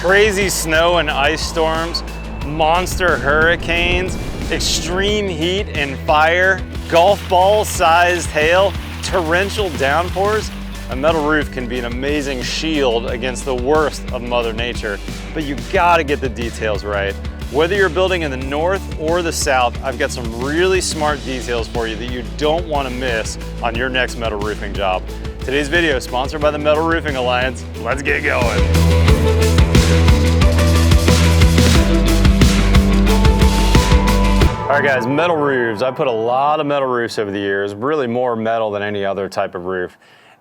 crazy snow and ice storms, monster hurricanes, extreme heat and fire, golf ball sized hail, torrential downpours, a metal roof can be an amazing shield against the worst of Mother Nature, but you gotta get the details right. Whether you're building in the north or the south, I've got some really smart details for you that you don't want to miss on your next metal roofing job. Today's video is sponsored by the Metal Roofing Alliance. Let's get going. All right guys, metal roofs. I put a lot of metal roofs over the years, really more metal than any other type of roof.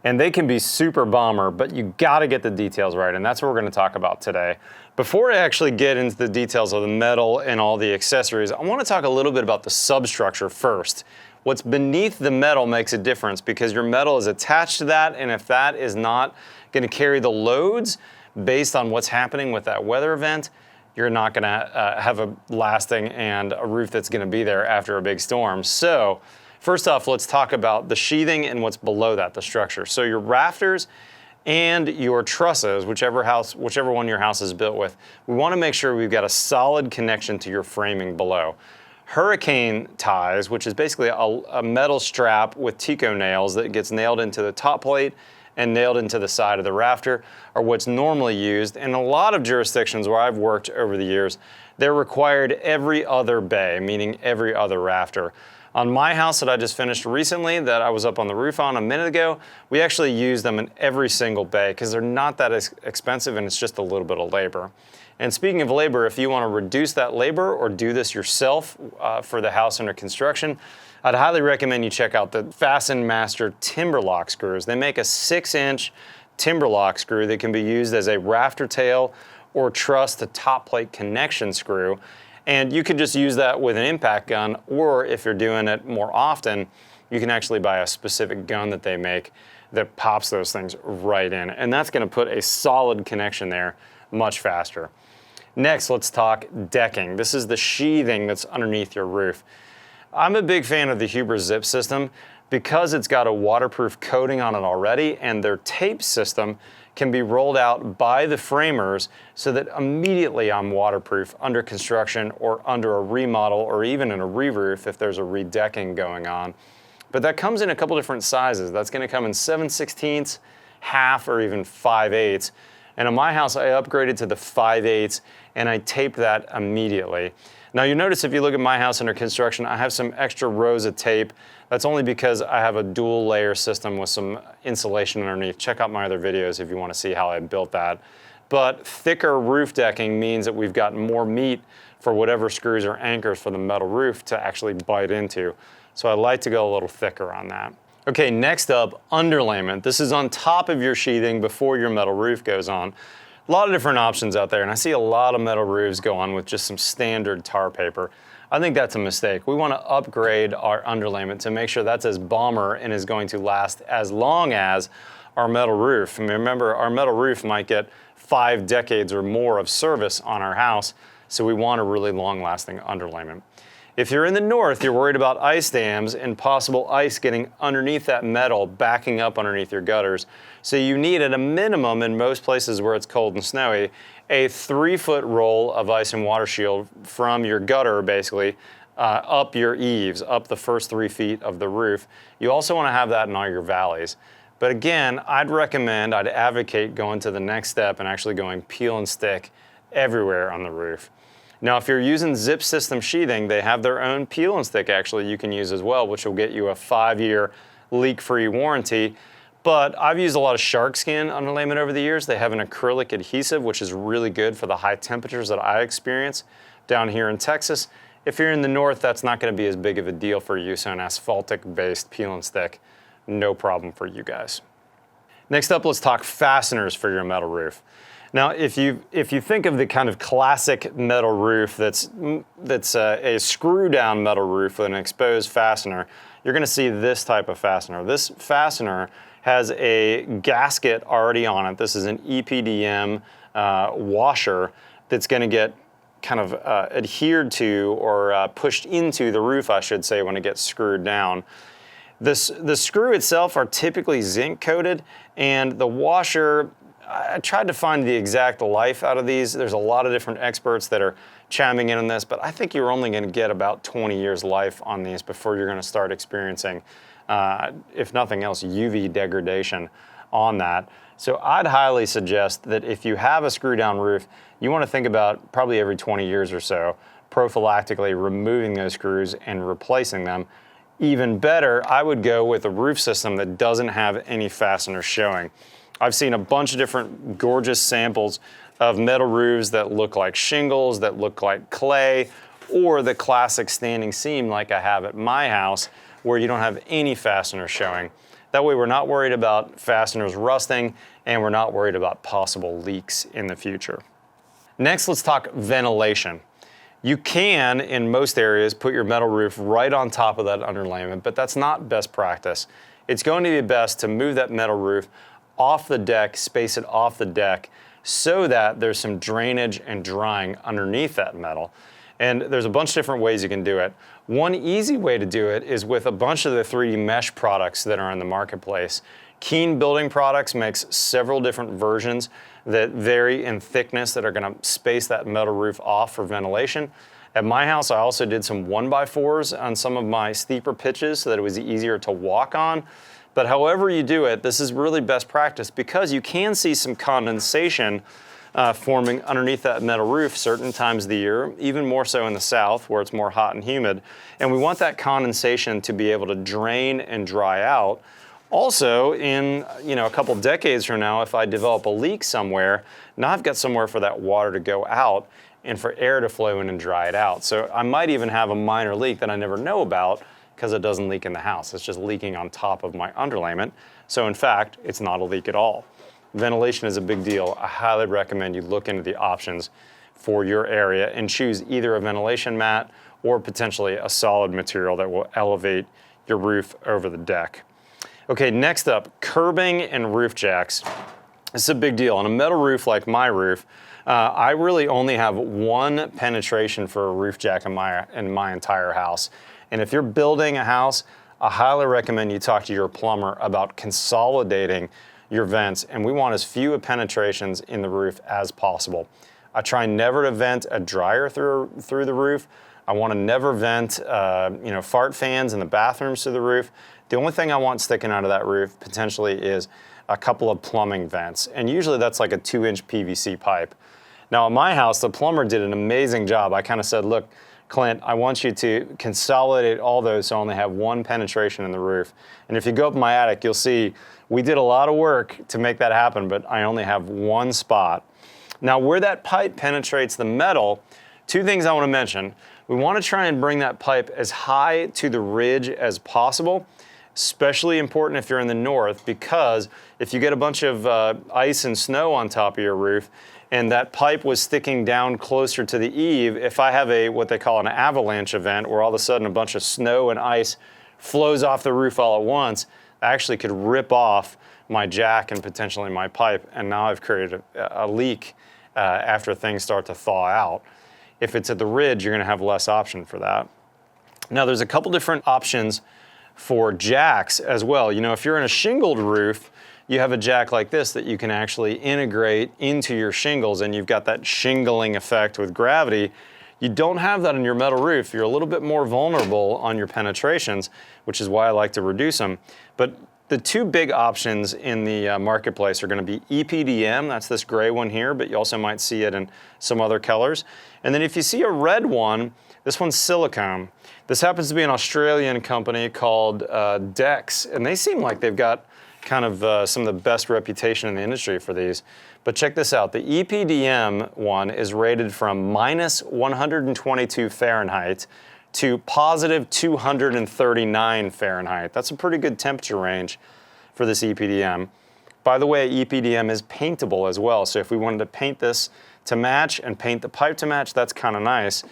And they can be super bomber, but you gotta get the details right, and that's what we're gonna talk about today. Before I actually get into the details of the metal and all the accessories, I wanna talk a little bit about the substructure first. What's beneath the metal makes a difference because your metal is attached to that, and if that is not gonna carry the loads based on what's happening with that weather event, you're not gonna have a lasting and a roof that's gonna be there after a big storm. So, first off, let's talk about the sheathing and what's below that, the structure. So your rafters and your trusses, whichever one your house is built with, we wanna make sure we've got a solid connection to your framing below. Hurricane ties, which is basically a metal strap with Tico nails that gets nailed into the top plate and nailed into the side of the rafter, are what's normally used. In a lot of jurisdictions where I've worked over the years, they're required every other bay, meaning every other rafter. On my house that I just finished recently, that I was up on the roof on a minute ago, we actually use them in every single bay because they're not that expensive and it's just a little bit of labor. And speaking of labor, if you want to reduce that labor or do this yourself for the house under construction, I'd highly recommend you check out the Fasten Master timber lock screws. They make a 6-inch timber lock screw that can be used as a rafter tail or truss to top plate connection screw. And you could just use that with an impact gun, or if you're doing it more often, you can actually buy a specific gun that they make that pops those things right in. And that's gonna put a solid connection there much faster. Next, let's talk decking. This is the sheathing that's underneath your roof. I'm a big fan of the Huber Zip system because it's got a waterproof coating on it already, and their tape system can be rolled out by the framers so that immediately I'm waterproof under construction or under a remodel or even in a re-roof if there's a redecking going on. But that comes in a couple different sizes. That's gonna come in 7/16, half, or even 5/8. And in my house, I upgraded to the 5/8 and I taped that immediately. Now you notice if you look at my house under construction, I have some extra rows of tape. That's only because I have a dual layer system with some insulation underneath. Check out my other videos if you want to see how I built that. But thicker roof decking means that we've got more meat for whatever screws or anchors for the metal roof to actually bite into. So I like to go a little thicker on that. Okay, next up, underlayment. This is on top of your sheathing before your metal roof goes on. A lot of different options out there, and I see a lot of metal roofs go on with just some standard tar paper. I think that's a mistake. We want to upgrade our underlayment to make sure that's as bomber and is going to last as long as our metal roof. And remember, our metal roof might get 5 decades or more of service on our house, so we want a really long-lasting underlayment. If you're in the north, you're worried about ice dams and possible ice getting underneath that metal, backing up underneath your gutters. So you need, at a minimum, in most places where it's cold and snowy, a 3-foot roll of ice and water shield from your gutter, basically, up your eaves, up the first 3 feet of the roof. You also want to have that in all your valleys. But again, I'd advocate going to the next step and actually going peel and stick everywhere on the roof. Now, if you're using Zip System sheathing, they have their own peel and stick actually you can use as well, which will get you a 5-year leak-free warranty. But I've used a lot of shark skin underlayment over the years. They have an acrylic adhesive, which is really good for the high temperatures that I experience down here in Texas. If you're in the north, that's not gonna be as big of a deal for you, so an asphaltic-based peel and stick, no problem for you guys. Next up, let's talk fasteners for your metal roof. Now, if you think of the kind of classic metal roof that's a screw-down metal roof with an exposed fastener, you're gonna see this type of fastener. This fastener has a gasket already on it. This is an EPDM washer that's gonna get kind of adhered to or pushed into the roof, I should say, when it gets screwed down. The screw itself are typically zinc coated, and the washer I tried to find the exact life out of these. There's a lot of different experts that are chiming in on this, but I think you're only going to get about 20 years life on these before you're going to start experiencing, if nothing else, UV degradation on that. So I'd highly suggest that if you have a screw down roof, you want to think about probably every 20 years or so prophylactically removing those screws and replacing them. Even better, I would go with a roof system that doesn't have any fasteners showing. I've seen a bunch of different gorgeous samples of metal roofs that look like shingles, that look like clay, or the classic standing seam like I have at my house where you don't have any fasteners showing. That way we're not worried about fasteners rusting and we're not worried about possible leaks in the future. Next, let's talk ventilation. You can, in most areas, put your metal roof right on top of that underlayment, but that's not best practice. It's going to be best to move that metal roof off the deck, space it off the deck, so that there's some drainage and drying underneath that metal. And there's a bunch of different ways you can do it. One easy way to do it is with a bunch of the 3D mesh products that are in the marketplace. Keen Building Products makes several different versions that vary in thickness that are going to space that metal roof off for ventilation. At my house, I also did some 1x4s on some of my steeper pitches so that it was easier to walk on. But however you do it, this is really best practice because you can see some condensation forming underneath that metal roof certain times of the year, even more so in the south where it's more hot and humid. And we want that condensation to be able to drain and dry out. Also, in a couple decades from now, if I develop a leak somewhere, now I've got somewhere for that water to go out and for air to flow in and dry it out. So I might even have a minor leak that I never know about because it doesn't leak in the house. It's just leaking on top of my underlayment. So in fact, it's not a leak at all. Ventilation is a big deal. I highly recommend you look into the options for your area and choose either a ventilation mat or potentially a solid material that will elevate your roof over the deck. Okay, next up, curbing and roof jacks. This is a big deal. On a metal roof like my roof, I really only have one penetration for a roof jack in my entire house. And if you're building a house, I highly recommend you talk to your plumber about consolidating your vents, and we want as few penetrations in the roof as possible. I try never to vent a dryer through the roof. I want to never vent fart fans in the bathrooms to the roof. The only thing I want sticking out of that roof potentially is a couple of plumbing vents, and usually that's like a 2-inch PVC pipe. Now at my house, the plumber did an amazing job. I kind of said, look, Clint, I want you to consolidate all those so I only have one penetration in the roof. And if you go up in my attic, you'll see we did a lot of work to make that happen, but I only have one spot. Now where that pipe penetrates the metal, two things I want to mention. We want to try and bring that pipe as high to the ridge as possible, especially important if you're in the north, because if you get a bunch of ice and snow on top of your roof, and that pipe was sticking down closer to the eave, if I have what they call an avalanche event, where all of a sudden a bunch of snow and ice flows off the roof all at once, I actually could rip off my jack and potentially my pipe, and now I've created a leak after things start to thaw out. If it's at the ridge, you're going to have less option for that. Now there's a couple different options for jacks as well. If you're in a shingled roof, you have a jack like this that you can actually integrate into your shingles, and you've got that shingling effect with gravity. You don't have that on your metal roof. You're a little bit more vulnerable on your penetrations, which is why I like to reduce them. But the two big options in the marketplace are going to be EPDM, that's this gray one here, but you also might see it in some other colors. And then if you see a red one, this one's silicone. This happens to be an Australian company called Dex, and they seem like they've got kind of some of the best reputation in the industry for these. But check this out, the EPDM one is rated from minus 122 Fahrenheit to positive 239 Fahrenheit. That's a pretty good temperature range for this EPDM. By the way, EPDM is paintable as well, so if we wanted to paint this to match and paint the pipe to match, that's kind of nice.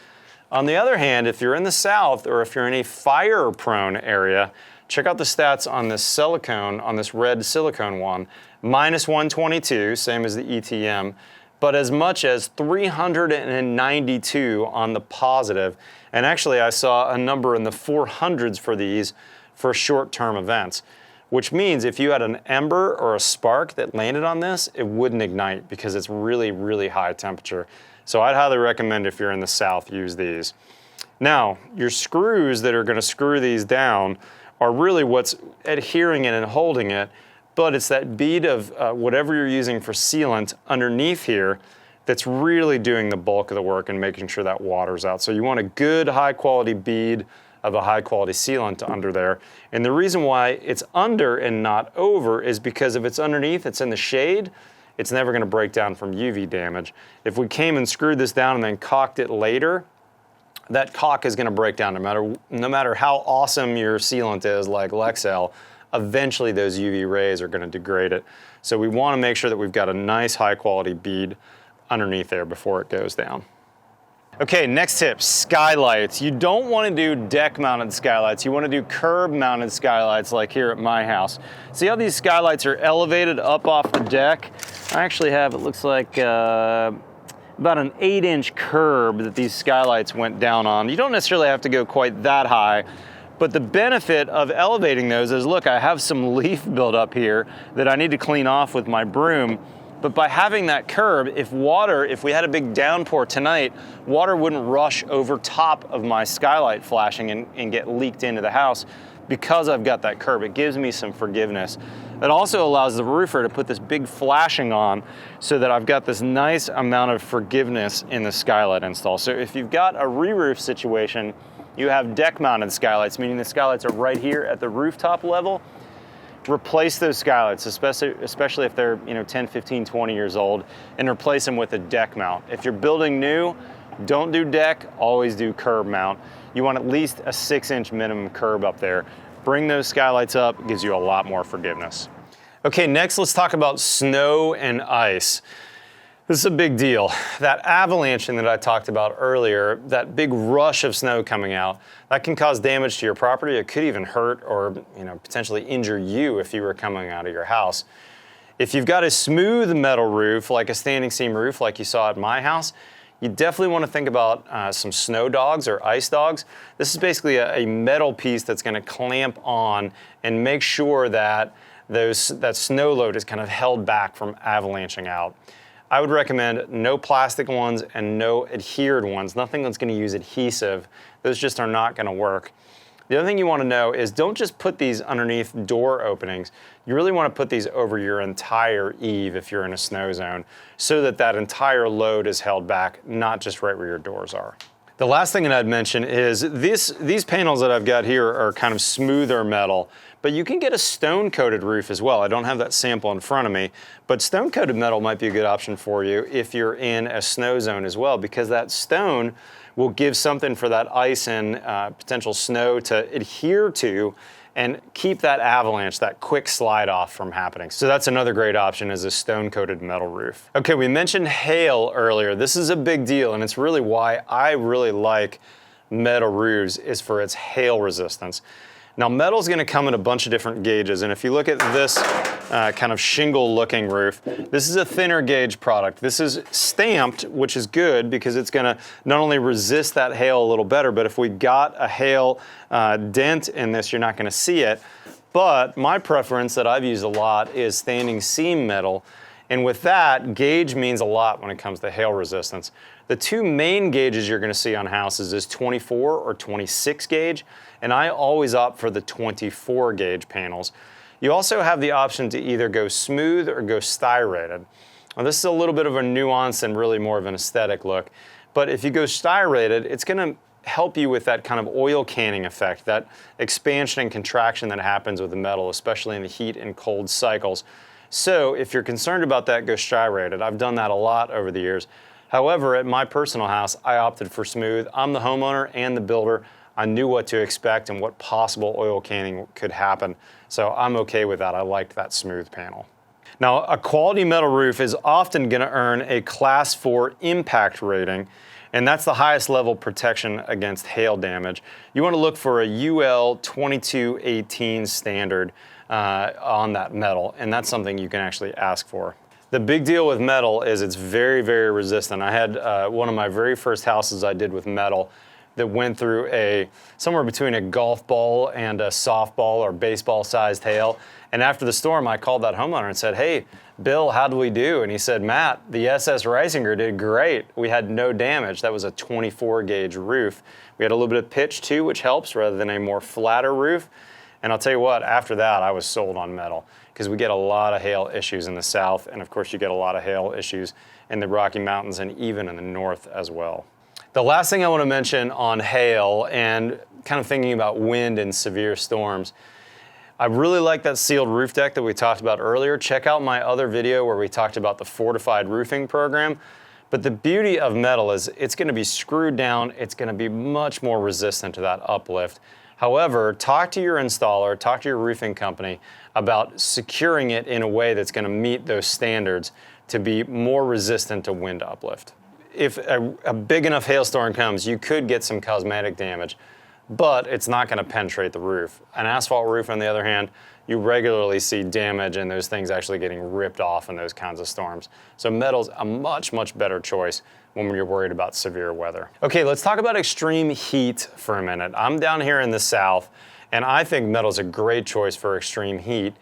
On the other hand, if you're in the south or if you're in a fire-prone area, check out the stats on this silicone, on this red silicone one. Minus 122, same as the ETM, but as much as 392 on the positive. And actually, I saw a number in the 400s for these for short-term events. which means if you had an ember or a spark that landed on this, it wouldn't ignite because it's really, really high temperature. So I'd highly recommend, if you're in the South, use these. Now, your screws that are going to screw these down are really what's adhering it and holding it, but it's that bead of whatever you're using for sealant underneath here that's really doing the bulk of the work and making sure that water's out. So you want a good high quality bead of a high quality sealant under there. And the reason why it's under and not over is because if it's underneath, it's in the shade, it's never going to break down from UV damage. If we came and screwed this down and then caulked it later, that caulk is going to break down no matter how awesome your sealant is, like Lexel. Eventually those UV rays are going to degrade it. So we want to make sure that we've got a nice high quality bead underneath there before it goes down. Okay, next tip, skylights. You don't want to do deck mounted skylights. You want to do curb mounted skylights like here at my house. See how these skylights are elevated up off the deck? I actually have, it looks like about an 8-inch curb that these skylights went down on. You don't necessarily have to go quite that high, but the benefit of elevating those is, look, I have some leaf buildup here that I need to clean off with my broom. But by having that curb, if we had a big downpour tonight, water wouldn't rush over top of my skylight flashing and get leaked into the house because I've got that curb. It gives me some forgiveness. It also allows the roofer to put this big flashing on so that I've got this nice amount of forgiveness in the skylight install. So if you've got a re-roof situation, you have deck mounted skylights, meaning the skylights are right here at the rooftop level. Replace those skylights, especially if they're 10, 15, 20 years old, and replace them with a deck mount. If you're building new, don't do deck, always do curb mount. You want at least a 6-inch minimum curb up there. Bring those skylights up, it gives you a lot more forgiveness. Okay, next let's talk about snow and ice. This is a big deal. That avalanching that I talked about earlier, that big rush of snow coming out, that can cause damage to your property. It could even hurt or potentially injure you if you were coming out of your house. If you've got a smooth metal roof, like a standing seam roof like you saw at my house, you definitely want to think about some snow dogs or ice dogs. This is basically a metal piece that's going to clamp on and make sure that that snow load is kind of held back from avalanching out. I would recommend no plastic ones and no adhered ones, nothing that's going to use adhesive. Those just are not going to work. The other thing you want to know is don't just put these underneath door openings. You really want to put these over your entire eave if you're in a snow zone so that that entire load is held back, not just right where your doors are. The last thing that I'd mention is these panels that I've got here are kind of smoother metal, but you can get a stone-coated roof as well. I don't have that sample in front of me, but stone-coated metal might be a good option for you if you're in a snow zone as well, because that stone will give something for that ice and potential snow to adhere to and keep that avalanche, that quick slide off from happening. So that's another great option, is a stone-coated metal roof. Okay, we mentioned hail earlier. This is a big deal, and it's really why I really like metal roofs, is for its hail resistance. Now, metal is going to come in a bunch of different gauges, and if you look at this kind of shingle-looking roof, this is a thinner gauge product. This is stamped, which is good because it's going to not only resist that hail a little better, but if we got a hail dent in this, you're not going to see it. But my preference that I've used a lot is standing seam metal, and with that, gauge means a lot when it comes to hail resistance. The two main gauges you're going to see on houses is 24 or 26 gauge, and I always opt for the 24 gauge panels. You also have the option to either go smooth or go styrated. Now, this is a little bit of a nuance and really more of an aesthetic look, but if you go styrated, it's going to help you with that kind of oil canning effect, that expansion and contraction that happens with the metal, especially in the heat and cold cycles. So if you're concerned about that, go styrated. I've done that a lot over the years. However, at my personal house, I opted for smooth. I'm the homeowner and the builder. I knew what to expect and what possible oil canning could happen. So I'm okay with that. I liked that smooth panel. Now, a quality metal roof is often going to earn a Class 4 impact rating, and that's the highest level protection against hail damage. You want to look for a UL 2218 standard on that metal, and that's something you can actually ask for. The big deal with metal is it's very, very resistant. I had one of my very first houses I did with metal. that went through somewhere between a golf ball and a softball or baseball sized hail. And after the storm, I called that homeowner and said, "Hey, Bill, how did we do?" And he said, "Matt, the SS Reisinger did great. We had no damage." That was a 24 gauge roof. We had a little bit of pitch too, which helps rather than a more flatter roof. And I'll tell you what, after that, I was sold on metal because we get a lot of hail issues in the south. And of course, you get a lot of hail issues in the Rocky Mountains and even in the north as well. The last thing I want to mention on hail and kind of thinking about wind and severe storms, I really like that sealed roof deck that we talked about earlier. Check out my other video where we talked about the fortified roofing program. But the beauty of metal is it's going to be screwed down. It's going to be much more resistant to that uplift. However, talk to your installer, talk to your roofing company about securing it in a way that's going to meet those standards to be more resistant to wind uplift. If a big enough hailstorm comes, you could get some cosmetic damage, but it's not going to penetrate the roof. An asphalt roof, on the other hand, you regularly see damage and those things actually getting ripped off in those kinds of storms. So metal's a much, much better choice when you're worried about severe weather. Okay, let's talk about extreme heat for a minute. I'm down here in the south, and I think metal's a great choice for extreme heat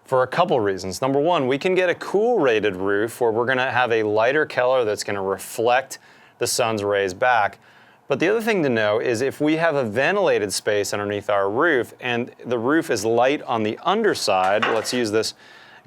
for a couple reasons. Number one, we can get a cool rated roof where we're going to have a lighter color that's going to reflect the sun's rays back. But the other thing to know is if we have a ventilated space underneath our roof and the roof is light on the underside, let's use this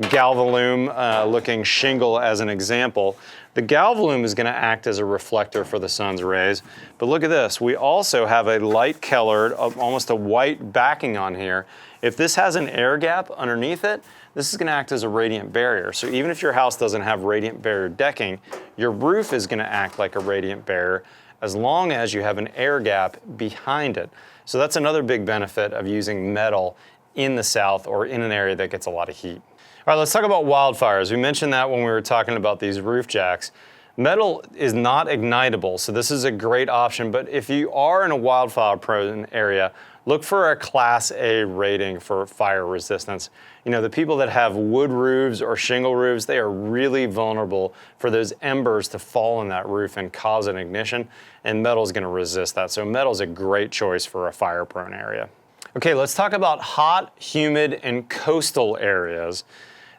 Galvalume looking shingle as an example. The Galvalume is going to act as a reflector for the sun's rays. But look at this, we also have a light colored, almost a white backing on here. If this has an air gap underneath it, this is going to act as a radiant barrier. So even if your house doesn't have radiant barrier decking, your roof is going to act like a radiant barrier as long as you have an air gap behind it. So that's another big benefit of using metal in the south or in an area that gets a lot of heat. All right, let's talk about wildfires. We mentioned that when we were talking about these roof jacks. Metal is not ignitable, so this is a great option, but if you are in a wildfire-prone area, look for a Class A rating for fire resistance. You know, the people that have wood roofs or shingle roofs, they are really vulnerable for those embers to fall on that roof and cause an ignition, and metal's going to resist that. So metal's a great choice for a fire-prone area. Okay, let's talk about hot, humid, and coastal areas.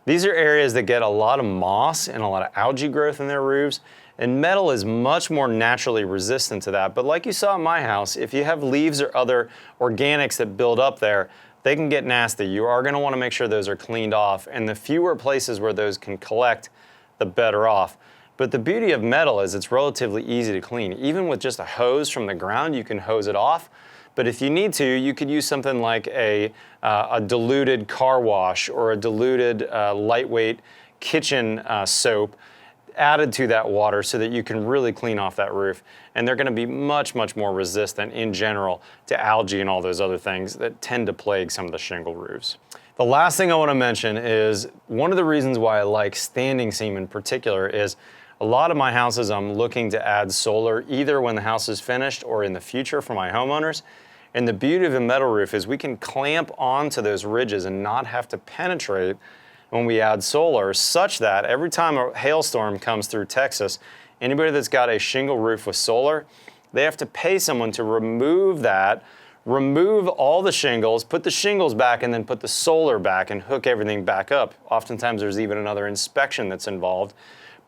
These are areas that get a lot of moss and a lot of algae growth in their roofs, and metal is much more naturally resistant to that. But like you saw in my house, if you have leaves or other organics that build up there, they can get nasty. You are going to want to make sure those are cleaned off, and the fewer places where those can collect, the better off. But the beauty of metal is it's relatively easy to clean. Even with just a hose from the ground, you can hose it off. But if you need to, you could use something like a diluted car wash or a diluted lightweight kitchen soap added to that water so that you can really clean off that roof. And they're going to be much, much more resistant in general to algae and all those other things that tend to plague some of the shingle roofs. The last thing I want to mention is one of the reasons why I like standing seam in particular is a lot of my houses I'm looking to add solar either when the house is finished or in the future for my homeowners. And the beauty of a metal roof is we can clamp onto those ridges and not have to penetrate when we add solar, such that every time a hailstorm comes through Texas, anybody that's got a shingle roof with solar, they have to pay someone to remove that, remove all the shingles, put the shingles back, and then put the solar back and hook everything back up. Oftentimes there's even another inspection that's involved.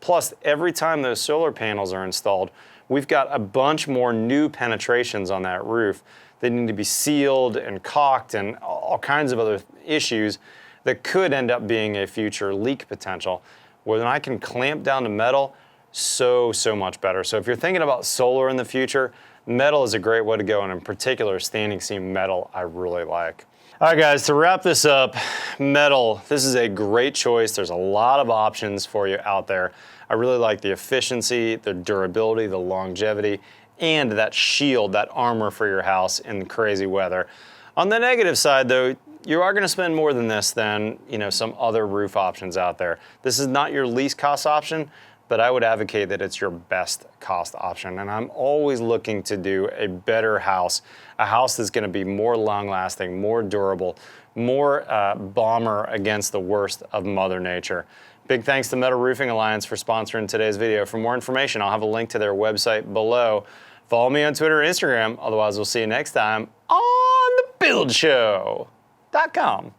Plus, every time those solar panels are installed, we've got a bunch more new penetrations on that roof. They need to be sealed and caulked and all kinds of other issues that could end up being a future leak potential. When I can clamp down to metal, so much better. So if you're thinking about solar in the future, metal is a great way to go, and in particular, standing seam metal I really like. All right, guys, to wrap this up, metal, this is a great choice. There's a lot of options for you out there. I really like the efficiency, the durability, the longevity, and that shield, that armor for your house in crazy weather. On the negative side, though, you are going to spend more than this than, some other roof options out there. This is not your least cost option, but I would advocate that it's your best cost option. And I'm always looking to do a better house, a house that's going to be more long-lasting, more durable, more bomber against the worst of Mother Nature. Big thanks to Metal Roofing Alliance for sponsoring today's video. For more information, I'll have a link to their website below. Follow me on Twitter or Instagram. Otherwise, we'll see you next time on the buildshow.com.